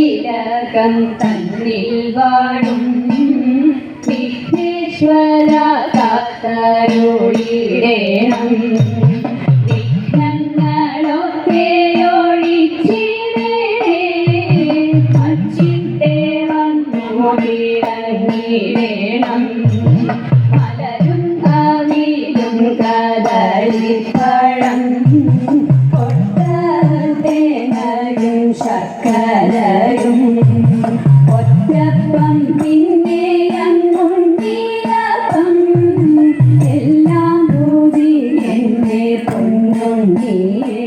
ശ്രീലകം തന്നിൽ വാഴും വിഘ്നേശ്വര കാത്തരുളിടേണം. വിഘ്നങ്ങളൊക്കെ ഒഴിച്ചിടേ അച്ചിട്ടേ വന്നോടിടങ്ങിടേണം. മലരും കവിയും കദളിപ്പഴം കൊട്ടത്തേനയും ശർക്കരയും ഒറ്റപ്പം പിന്നെ അങ്ങുണ്ടിയപ്പം എല്ലാം പൂജി എന്നെ പൊന്നുണ്ണിയേ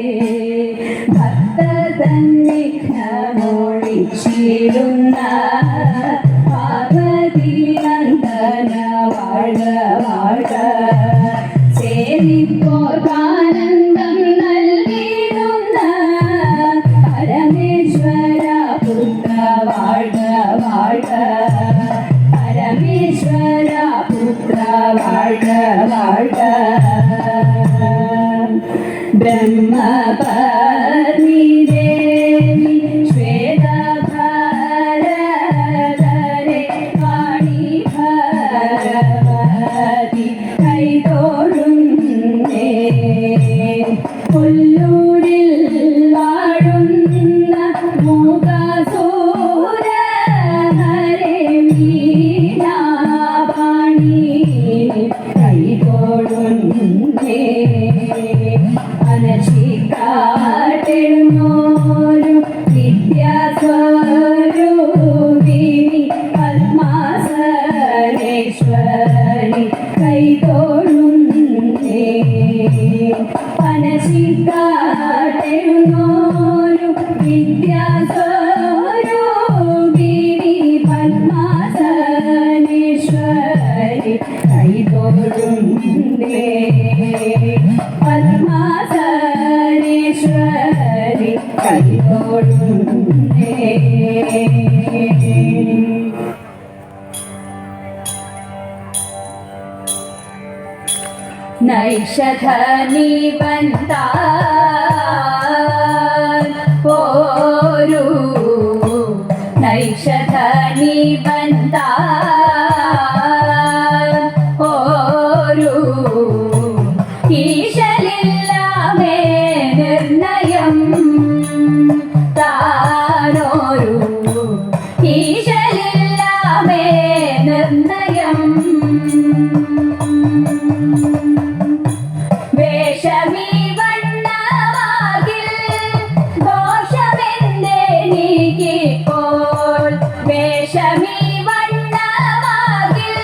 ഭക്തസന്നിഘ്നമൊഴിച്ചിടുന്ന പാർവതി നന്ദന വാഴ വാഴ സേവിപ്പോർക്കാനന്ദം നൽകിടുന്ന പരമേശ്വര പുത്ര വാഴ വാഴ പരമേശ്വര പുത്ര വാഴ വാഴ ബ്രഹ്മപത്നി ദേവി ശ്വേതഭാരതരെ വാണി ഭഗവതി കൈതോഴുന്നേ പുല്ലൂരിൽ വാഴുന്ന മൂകാസുര ഹരേ വീണാപാണി കൈതോഴുന്നേ അനശിക്കാട്ടെഴുന്നോരു വിദ്യാസ്വരൂപിണി പത്മാസനേശ്വരി കൈതോഴുന്നേ അനശിക്കാട്ടെഴുന്നോരു വിദ്യാസ്വരൂപിണി പത്മാസനേശ്വരി കൈതോഴുന്നേ പത്മാസനേശ്വരി കൈതോഴുന്നേ. നൈഷധനി ബന്ധാൻ പോരു നൈഷധനി ബന്ധാൻ പോരു ഈശലില്ലാമേ നിർണയം താനോരു ഈശലില്ലാമേ നിർണയം വേഷമീ വണ്ണമാകിൽ ദോഷമെന്തെനിക്കിപ്പോൾ വേഷമീ വണ്ണമാകിൽ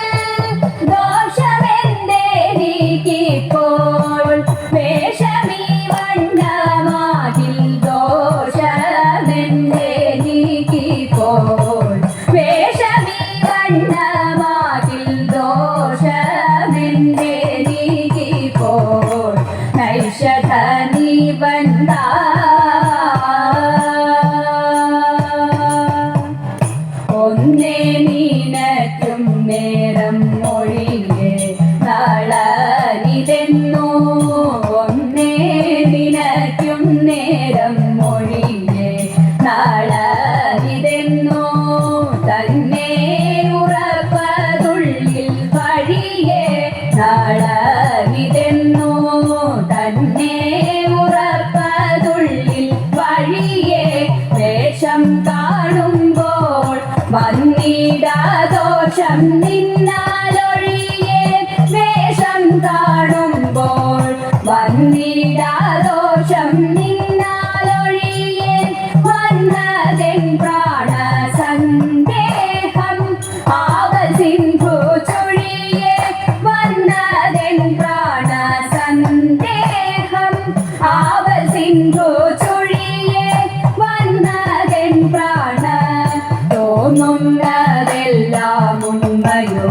ദോഷമെന്തെനിക്കിപ്പോൾ വേഷമീ വണ്ണമാകിൽ ദോഷമെന്തെനിക്കിപ്പോൾ വേഷമീ വണ്ണമാകിൽ ദോഷമെന്തെനിക്കിപ്പോൾ നൈഷധനി ബന്ധാൻ ഒന്നേ നീനയ്ക്കും നേരം മൊഴിയേ നളനിതെന്നു ഒന്നേ നിനയ്ക്കും നേരം മൊഴിയേ നളനിതെന്നു തന്നെ ഉറപ്പതുള്ളിൽ വഴിയേ നളനിതെന്നു തന്നെ ഉറപ്പതുള്ളിൽ വഴിയേ വേഷം കാണുമ്പോൾ വന്നിടാദോഷം നിന്നാലൊഴിയേ വേഷം കാണുമ്പോൾ വന്നിടാദോഷം നിന്നാലൊഴിയേ വന്നതെൻ പ്രാണസന്ദേഹം ആവൽ സിന്ധു ചൊഴിയേ വന്നതെൻ പ്രാണസന്ദേഹം ആവൽ സിന്ധു ചൊഴിയേ വന്നതെൻ പ്രാണ തോന്നുന്നതെല്ലാം ഉണ്മയോ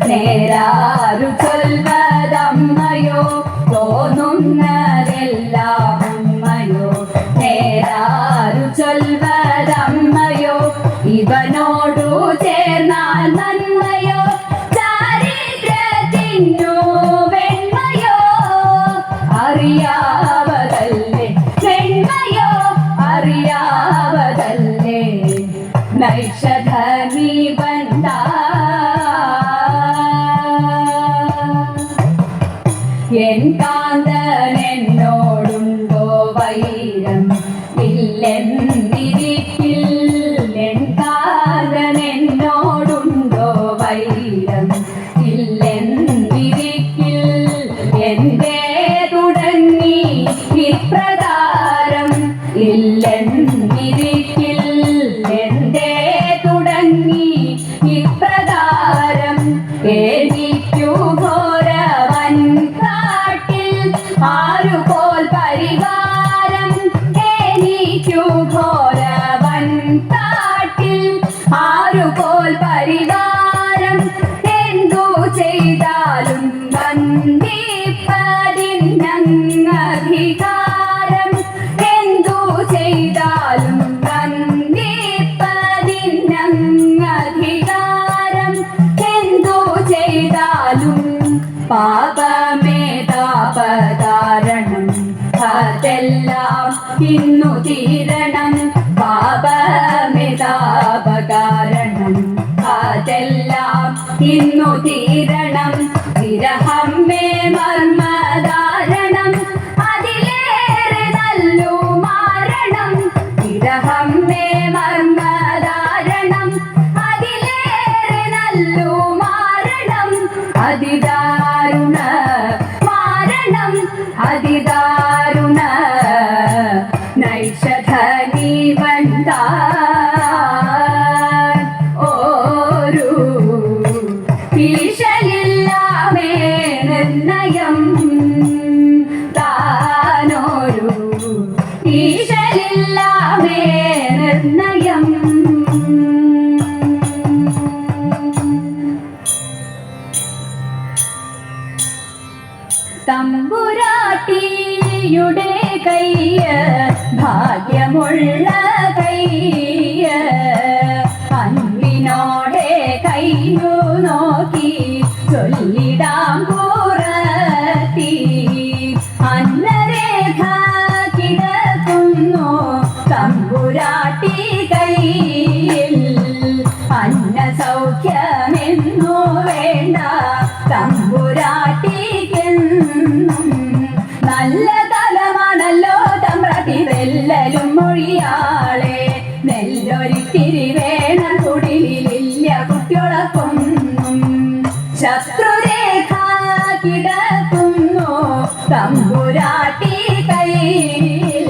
നേരാരു ചൊൽവതമ്മയോ തോന്നുന്നതെല്ലാം ഉണ്മയോ നേരാരു ചൊൽവതമ്മയോ ഇവനോടു ചേർന്നാൽ നന്മയോ ചാരിത്രത്തിനു വെണ്മയോ അറിയാവതല്ലേ വെണ്മയോ അറിയാവതല്ലേ നൈഷധനി ബന്ധ എൻ കാന്തനെന്നോടുണ്ടോ വൈരം ഇല്ലെന്നിരിക്കിൽ എൻ കാന്തനെന്നോടുണ്ടോ വൈരം ഇല്ലെന്നിരിക്കിൽ എന്റെ തുടങ്ങി ഇപ്രകാരം ഇല്ലെന്നിരിക്കിൽ എന്റെ തുടങ്ങി ഇപ്രകാരം എനിക്കു ഘോരവൻ കാട്ടിൽ ആരുപോൽ പരിവാരം എനിക്കു ഘോരവൻ കാട്ടിൽ ആരുപോൽ പരിവാരം എന്തു ചെയ്താലും വന്ദിപ്പതിനധികാരം എന്തു ചെയ്താലും വന്ദിപ്പതിനധികാരം എന്തു ചെയ്താലും പാപമേ താപകാരണം അതെല്ലാം ഇന്നു തീരണം പാപമേ താപകാരണം അതെല്ലാം ഇന്നു തീരണം വിരഹം മേ മർമ്മധാരണം അതിലേറെ നല്ലു മാരണം വിരഹം മേ മർമ്മധാരണം അതിലേറെ നല്ലു മാരണം അതിദാരുണ മാരണം അതിദാരുണ നൈഷധനി ബന്ധ ഓരു ഈശലില്ലാമേ നിർണയം താനോരു ഈശലില്ലാമേ നിർണയം തമ്പുരാട്ടിയുടെ കയ്യ ഭാഗ്യമുള്ള കയ്യ അൻപിനോടെ കയ്യു നോക്കി ചൊല്ലിടാം കൂറത്തി അന്നരേഖ കിടക്കുന്നു തമ്പുരാട്ടി കയ്യിൽ അന്ന സൗഖ്യമെന്നു വേണ്ട തമ്പുരാട്ടിക്കെന്നും നല്ല തലമാണല്ലോ തമ്പ്രാട്ടി വെല്ലലും മൊഴിയാളെ നെല്ലൊരിത്തിരി വേണം കുടിലില്ല കുട്ടികളൊക്കൊന്നും ശത്രുരേഖ കിടക്കുന്നു തമ്പുരാട്ടി കയ്യിൽ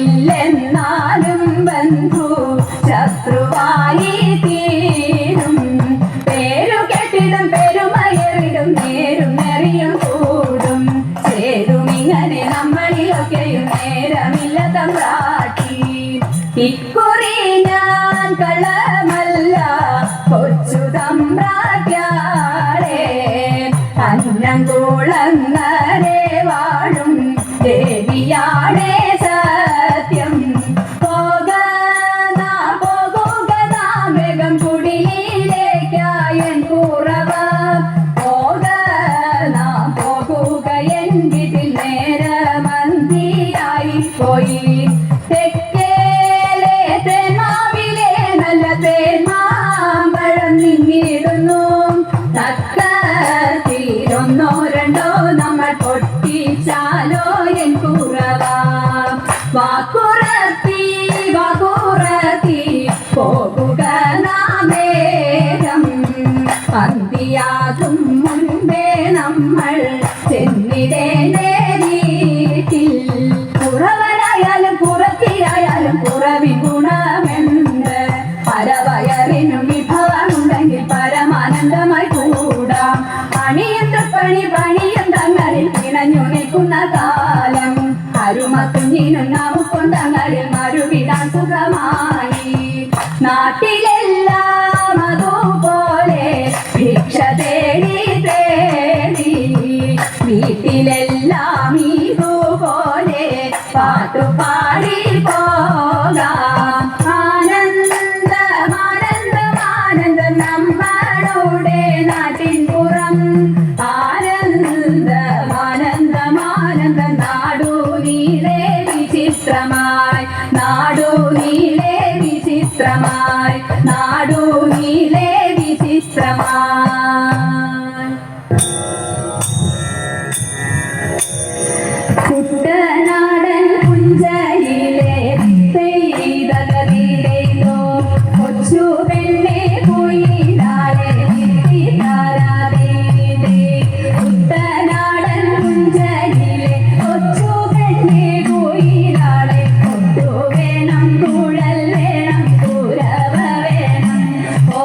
ശത്രുവില്ലെന്നാലും ബന്ധു ശത്രുവായി തീരും പേരു കെട്ടിടും പെരുമയറിടും നേരും നെറിയും കൂടും ചേരുമിങ്ങനെ നമ്മളിലൊക്കെയും നേരമില്ല തമ്പ്രാട്ടി ഇക്കുറി ഞാൻ കള്ളമല്ല കൊച്ചു തമ്പ്രാട്ടിയാളെ അന്നംകുളങ്ങരെ വാഴും ദേവിയാണേ സത്യം പോകുക വേഗം കുടിലേക്കായൻ കുറവ പോകുക എൻ വീട്ടിൽ നേരമന്തിയായി പോയി തെക്കേലെ തേനാവിലെ നല്ല തേന്മാമ്പഴം നിന്നിടുന്നു തക്കത്തിലൊന്നോ രണ്ടോ നമ്മൾ പൊട്ടിച്ചാലോ എൻ കുറവ വാക്കുറത്തി പോകുക നാമേരം അന്തിയാകും മുൻപേ നമ്മൾ ചെന്നിടേണ്ടേ വീട്ടിൽ കുറവനായാലും കുറത്തിലായാലും കുറവിൻ ഗുണമെന്ന് പരവയറിനും വിഭവമുണ്ടെങ്കിൽ പരമാനന്ദമായി കൂടാം പണിയും തങ്ങളിൽ പിണഞ്ഞു നിൽക്കുന്ന കാലം അരുമക്കുഞ്ഞിനും നമുക്കൊണ്ടങ്ങളിൽ മറുവിടാൻ സുഖമായി നാട്ടിലെല്ലാം അതുപോലെ ഭിക്ഷ തേടി വീട്ടിലെല്ലാം ഇതുപോലെ പാട്ടുപാടി പോകാം ആനന്ദം നമ്മളുടെ നാട്ടിൻ പുറം ആനന്ദം നാടു നീളെ വിചിത്രമായി നാടു നീളെ വിചിത്ര വിചിത്രമായി നാടു നീളെ വിചിത്രമായി കുട്ടനാടൻ പുഞ്ചയിലെ പെയ്തകതിരയിലോ കൊച്ചു പെണ്ണെ കുയിലാലെ താരാതേ കുട്ടനാടൻ പുഞ്ചയിലെ കൊച്ചു പെണ്ണെ കുയിലാലെ കൊട്ടു വേണം കുഴൽ വേണം കുരവ വേണം ഓ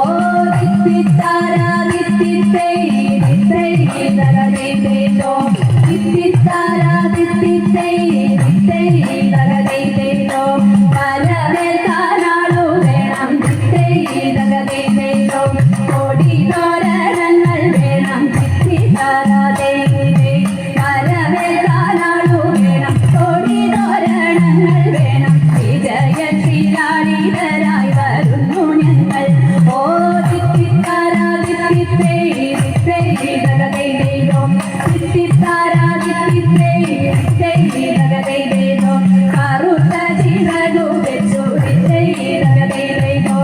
തിത്തിത്താരാ തിത്തിത്തൈതകതിരയിലോ തിത്തിത്താരാ തിത്തിത്തൈതകതിരയിലോ പലവേൽക്കാനാളു വേണം തിത്തിത്തൈതകതിരയിലോ കോടി തോരണങ്ങൾ വേണം തിത്തിത്താരാതേ പലവേൽക്കാനാളു വേണം കോടി തോരണങ്ങൾ വേണം വിജയത്തിലാളിതരായി വരുന്നു ഞങ്ങൾ ഓ തിത്തിത്താരാ തിത്തിത്തൈതകതിരയിലോ തിത്തിത്താരാ തിത്തിത്തൈതകതിരയിലോ കറുത്ത ചിറകു വെച്ചു തിത്തിത്തൈതകതിരയിലോ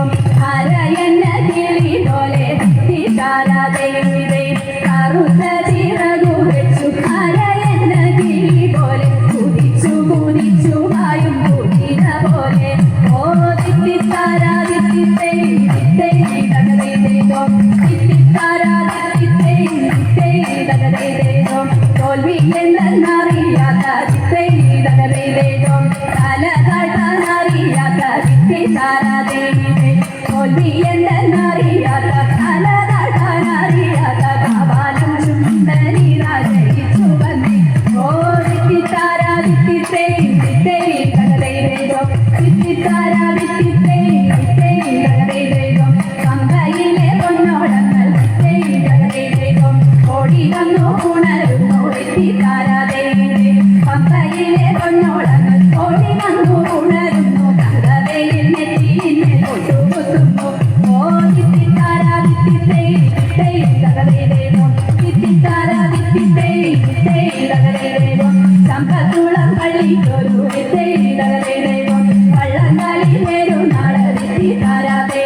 അരയന്ന കിളി പോലെ തിത്തിത്താരാതേ കറുത്ത ചിറകു വെച്ചു അരയന്ന കിളി പോലെ കുതിച്ചു കുതിച്ചു പായും കുതിര പോലെ ഓ തിത്തിത്താരാ തിത്തിത്തൈതകതിരയിലോ തിത്തിത്താരാ തിത്തിത്തൈതകതിരയിലോ തോൽവി എന്തെന്നറിയാത്ത തിത്തിത്തൈതകതിരയിലോ തല താഴ്ത്താനറിയാത്ത തിത്തിത്താരാതേ തോൽവി എന്തെന്നറിയാത്ത തല താഴ്ത്താനറിയാത്ത കാവാലം ചുണ്ടനി രാജയിച്ചു വന്നേ ഓ തിത്തിത്താരാ തിത്തിത്തൈതകതിരയിലോ തിത്തിത്താരാ തിത്തിത്തൈതകതിരയിലോ കമ്പയിലെ പൊന്നോടങ്ങൾ തിത്തിത്തൈതകതിരയിലോ ഓടി വന്നു ഉണരുന്നു തിത്തിത്താരാതേ കമ്പയിലെ പൊന്നോടങ്ങൾ ഓടി വന്നു ഉണരുന്നു തങ്കവയിൽ നെറ്റിയിന്മേൽ കൊട്ടുകുത്തുന്നു ഓ തിത്തിത്താരാ തിത്തിത്തൈതകതിരയിലോ തിത്തിത്താരാ തിത്തിത്തൈതകതിരയിലോ ചമ്പക്കുളം പള്ളിക്കൊരു തിത്തിത്തൈതകതിരയിലോ വള്ളംകളി വേരുനാള് തിത്തിത്താരാതേ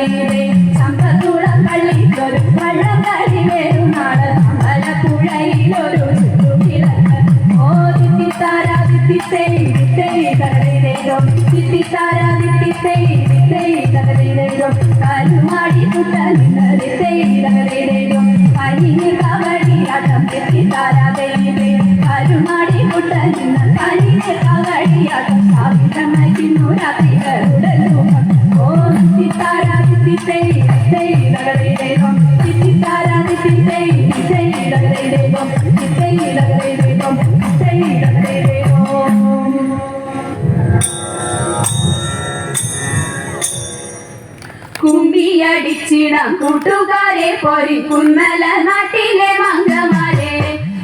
ചമ്പക്കുളം പള്ളിക്കൊരു വള്ളംകളി വേരുനാള് അമ്പലപ്പുഴയിലൊരു ചുറ്റുകിഴക്ക് ഓ തിത്തിത്താരാ തിത്തിത്തൈതകതിരയിലോ തിത്തിത്താരാ തിത്തിത്തൈതകതിരയിലോ കരുമാടി കുട്ടനിന്ന് തിത്തിത്തൈതകതിരയിലോ കനിന് കവടിയാട്ടം തിത്തിത്താരാതേ കരുമാടി കുട്ടനിന്ന് കനിന് കവടിയാട്ടം സാവിത്രമയ്ക്കുന്നു രാത്രികളുടെ രൂപം ഓ തിത്തിത്താരാ തിത്തിത്തൈതകതിരയിലോ തിത്തിത്താരാ തിത്തിത്തൈതകതിരയിലോ തിത്തിത്തൈതകതിരയിലോ തിത്തിത്തൈതകതിരയിലോ കുമ്പിയടിച്ചിടാം കൂട്ടുകാരെ പോരി കുന്നല നാട്ടിലെ മംഗമാരെ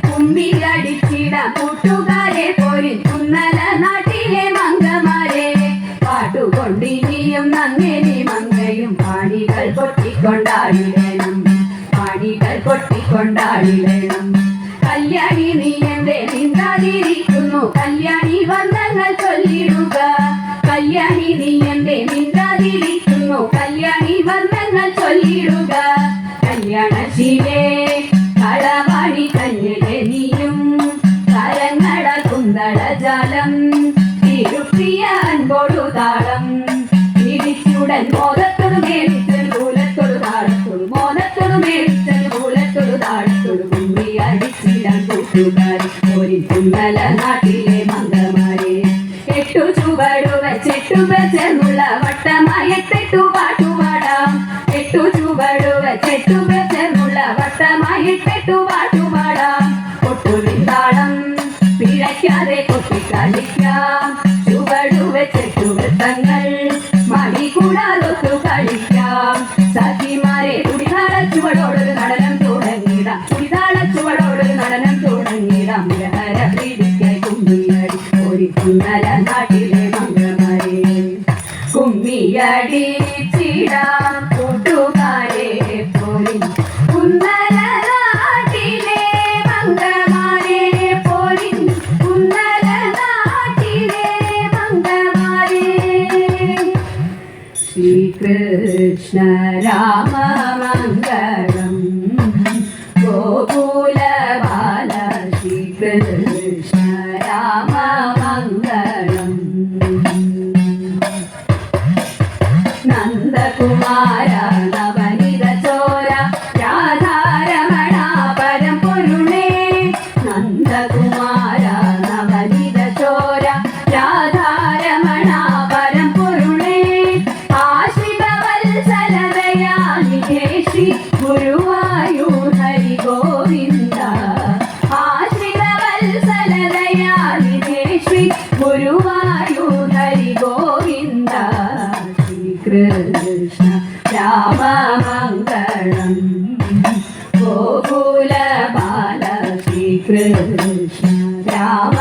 കുമ്പിയടിച്ചിടാം കൂട്ടുകാരെ പോരി കുന്നല നാട്ടിലെ മംഗമാരെ പാട്ടുകൊണ്ടിനിയും നങ്ങേനി മങ്ങയും പാണികൾ കൊട്ടിക്കൊണ്ടാടിടണം പാണികൾ കൊട്ടിക്കൊണ്ടാടിടണം കല്യാണി നീ എന്റെ നിന്നാതിരിക്കുന്നു കല്യാണി വന്ദങ്ങൾ ചൊല്ലിടുക കല്യാണി നീ എന്റെ നിന്നാതിരിക്കുന്നു കല്യാണി വന്ദങ്ങൾ ചൊല്ലിടുക കല്യാണശീലേ കളവാടി കഞ്ഞിലെ നീയും കരങ്ങട കുന്തളജാലം തിരുപ്രിയ അൻപോടു താളം തിരിച്ചുടൻ മോദത്തോടു മേടിച്ചൽ കൂലത്തോടു താളത്തോടു മോദത്തോടു മേടിച്ചൽ കൂലത്തോടു താളത്തോടു കുമ്പി അടിച്ചിടാൻ കൂട്ടുകാരി ഒരു കുന്നല നാട്ടിലെ മംഗമാരെ എട്ടു ചുവടു വെച്ചെട്ടു വെച്ചെന്നുള്ള വട്ടമായിട്ടെട്ടു പാട്ടുപാടാം എട്ടു ചുവടു വെച്ചെട്ടു വെച്ചെന്നുള്ള വട്ടമായിട്ടെട്ടു പാട്ടുപാടാം കൊട്ടുവിൻ താളം പിഴയ്ക്കാതെ കൊട്ടിക്കളിക്കാം ചുവടു വെച്ചെട്ടു വൃത്തങ്ങൾ മടി കൂടാതൊത്തു കളിക്കാം സഖിമാരെ തുടിതാള ചുവടോടൊരു നടനം തുടങ്ങിടാം തുടിതാള ചുവടോടൊരു നടനം തുടങ്ങിടാം ലഹര പിടിക്കായി കുമ്മിയടി ഒരു കുന്നല നാട്ടിലെ മംഗമാരെ കുമ്മിയടിച്ചിടാം കൂട്ടുകാരെ പോരി കുന്നല നാട്ടിലെ മംഗമാരെ പോരി കുന്നല നാട്ടിലെ മംഗമാരെ ശ്രീകൃഷ്ണ രാമ മംഗളം ഗോകുല ബാല ശ്രീകൃഷ്ണ രാമ മംഗളം നന്ദകുമാര നവനിത ചോര രാധാരമണ പരമ്പൊരുളേ നന്ദകുമാര നവനിത ചോര രാധാരമണ പരമ്പൊരുളേ ആശ്രിത വത്സലതയാനിധേ ശ്രീ ഗുരുവായൂർ ഹരി ഗോവിന്ദ ആശ്രിത വത്സലതയാനിധേ ശ്രീ ഗുരുവായൂർ ഹരി ഗോവിന്ദ കൃഷ്ണ രാമ മംഗളം ഗോകുല ബാല ശ്രീകൃഷ്ണ രാമ